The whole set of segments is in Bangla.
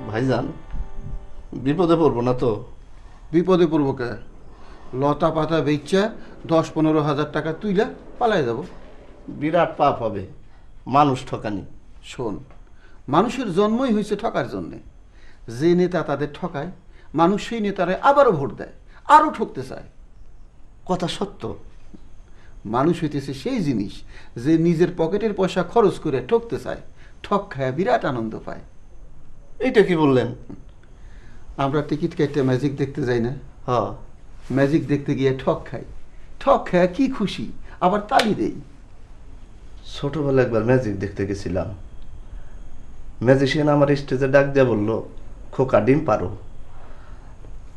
ভাইজান, বিপদে পড়বো না তো? বিপদে পড়বো কে? লতা পাতা বেচা 10-15 হাজার টাকা তুইলা পালাই যাব। বিরাট পাপ হবে, মানুষ ঠকানি। শোন, মানুষের জন্মই হয়েছে ঠকার জন্যে। যে নেতা তাদের ঠকায়, মানুষ সেই নেতারে আবারও ভোট দেয়, আরও ঠকতে চায়। কথা সত্য। মানুষ হইতেছে সেই জিনিস যে নিজের পকেটের পয়সা খরচ করে ঠকতে চায়, ঠক খায় বিরাট আনন্দ পায়। এইটা কি বললেন? আমরা টিকিট কেটে ম্যাজিক দেখতে যাই না? হ। ম্যাজিক দেখতে গিয়ে ঠক খাই, ঠক খায় কি খুশি, আবার তালি দেই। ছোটবেলা একবার ম্যাজিক দেখতে গেছিলাম। ম্যাজিশিয়ান আমার স্টেজে ডাক দিয়ে বলল, খোকা ডিম পারো।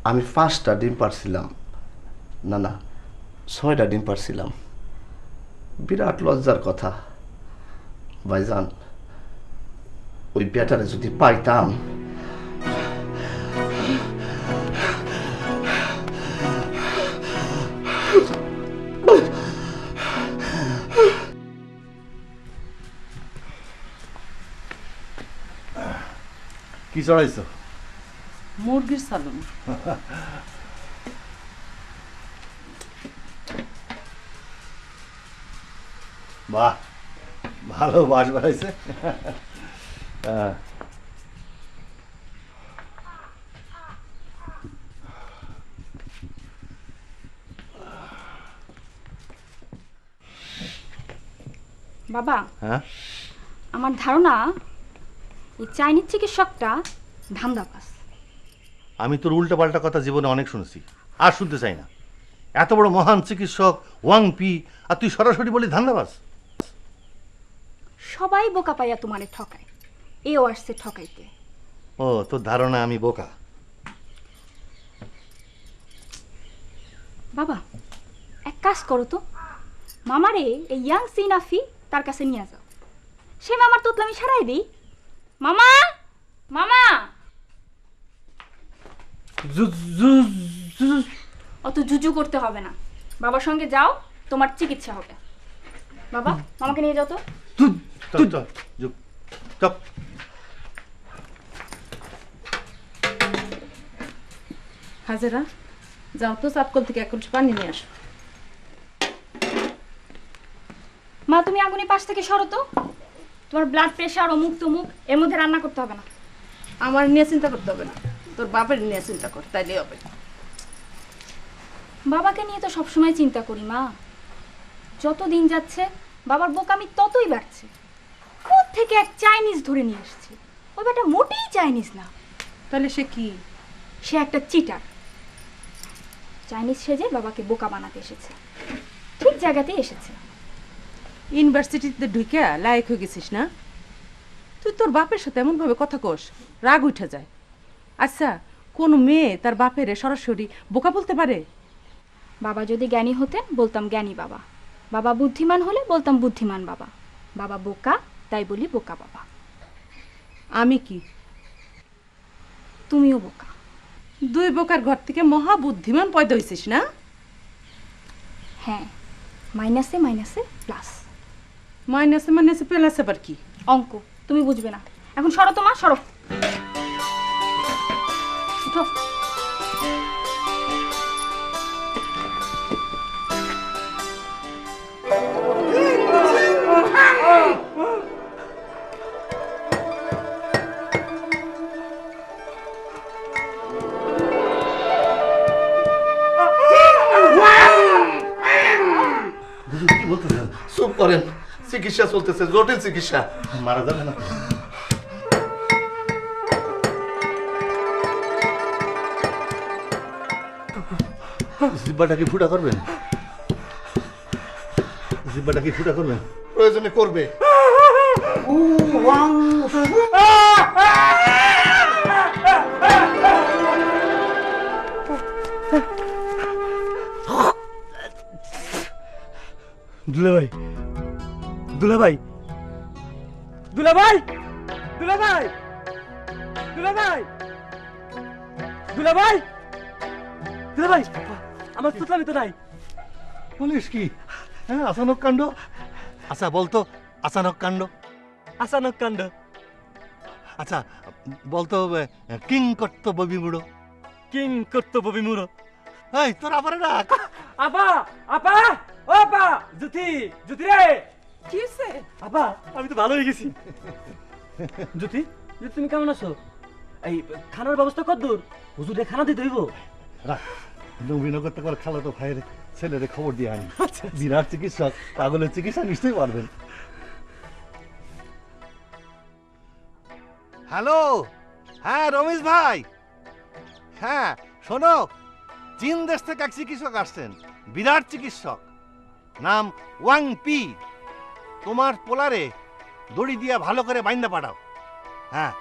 আমি 5টা ডিম পারছিলাম, না 6টা ডিম পারছিলাম। বিরাট লজ্জার কথা ভাইজান, ওই ব্যাটারে যদি পাইতাম। কি চড়াইছো? মুরগির সালন। বাহ, ভালো বাস বাড়াইছে। বাবা, হ্যাঁ, আমার ধারণা এই চাইনিজ চিকিৎসকটা ধান্দাবাজ। আমি তোর উল্টা পাল্টা কথা জীবনে অনেক শুনেছি, আর শুনতে চাই না। এত বড় মহান চিকিৎসক ওয়াং পি, আর তুই সরাসরি বলি ধান্দাবাজ। সবাই বোকা পাইয়া তোমারে ঠকায়, এও আসছে ঠকাইতে। ও, তোর ধারণা আমি বোকা? বাবা, এক কাজ করো তো, মামারে এই ইয়াং সিনাফি তার কাছে নিয়ে যাও। সে মামার তোতলামি সারাই দিই। মামা, মামা, অত জুজু করতে হবে না, বাবার সঙ্গে যাও, তোমার চিকিৎসা হবে। বাবা, মামাকে নিয়ে যাও তো। চল চল চল। হাজেরা, যাও তো চাপকল থেকে এক কলসি পানি নিয়ে আসো। মা, তুমি আগুনের পাশ থেকে সরো তো। তোমার ব্লাড প্রেশার অমুক তমুক, এর মধ্যে রান্না করতে হবে না। আমার নিয়ে চিন্তা করতে হবে না, তোর বাপের নিয়ে চিন্তা কর, তাইলে হবে। বাবাকে নিয়ে তো সবসময় চিন্তা করি মা। যত দিন যাচ্ছে বাবার বোকামি ততই বাড়ছে। থেকে এক চাইনিজ ধরে নিয়ে আসছে, ওই ব্যাটা মোটেই চাইনিজ না। তাহলে সে কি? সে একটা চিটার। চাইনিজ সেজে বাবাকে বোকা বানাতে এসেছে, ঠিক জায়গাতেই এসেছে। ইউনিভার্সিটিতে ঢুকে লায়ক হয়ে গেছিস না তুই? তোর বাপের সাথে এমন ভাবে কথা কোস, রাগ উঠে যায়। আচ্ছা, কোন মেয়ে তার বাপের সরাসরি বোকা বলতে পারে? বাবা যদি জ্ঞানী হতেন বলতাম জ্ঞানী বাবা, বাবা বুদ্ধিমান হলে বলতাম বুদ্ধিমান বাবা, বাবা বোকা তাই বলি বোকা বাবা। আমি কি? তুমিও বোকা। দুই বোকার ঘর থেকে মহা বুদ্ধিমান পয়দা হয়েছিস না? হ্যাঁ, মাইনাসে মাইনাসে প্লাস। মাইনাসে মাইনাসে প্লাস আবার কি? অঙ্ক তুমি বুঝবে না। এখন সরো তো মা, সরো। উঠো। কি বলতেছেন? চুপ করেন, চিকিৎসা চলতেছে, জটিল চিকিৎসা। মারা যাবে না? জিব্বাটা কি ফুটা করবেন? জিব্বাটা কি ফুটা করবেন? প্রয়োজনে করবে। দুলাভাই, দুলাভাই, দুলাভাই, দুলাভাই, দুলাভাই, দুলাভাই, দুলাভাই, আমার তুতলামি তো নাই। বলিস কি? হ্যাঁ, আচানক কাণ্ড। আচ্ছা বলতো, আচানক কাণ্ড। আচানক কাণ্ড। আচ্ছা বলতো কিং করতো ববি মুড়ো। কিং কর্তব্য বিমূঢ়। এই তোর আবারে ডাক। আপা আপা ও আপা জ্যোতি জ্যোতি রে কি হয়েছে? আপা আমি তো ভালো হয়ে গেছি। জ্যোতি জ্যোতি তুমি কেমন আছো? এই খানার ব্যবস্থা কত দূর? হুজুরে খানা দিতে হইব। রাখ, নবীনগর থেকে খালা তো ভাইয়ের ছেলেরে খবর দিয়ে আনি। বিরাট চিকিৎসক, পাগলের চিকিৎসা নিশ্চয়ই পারবেন। হ্যালো, হ্যাঁ রমেশ ভাই, হ্যাঁ শোনো, চীন দেশ থেকে এক চিকিৎসক আসছেন, বিরাট চিকিৎসক, নাম ওয়াং পি। তোমার পোলারে দড়ি দিয়া ভালো করে বাইন্দা পাঠাও। হ্যাঁ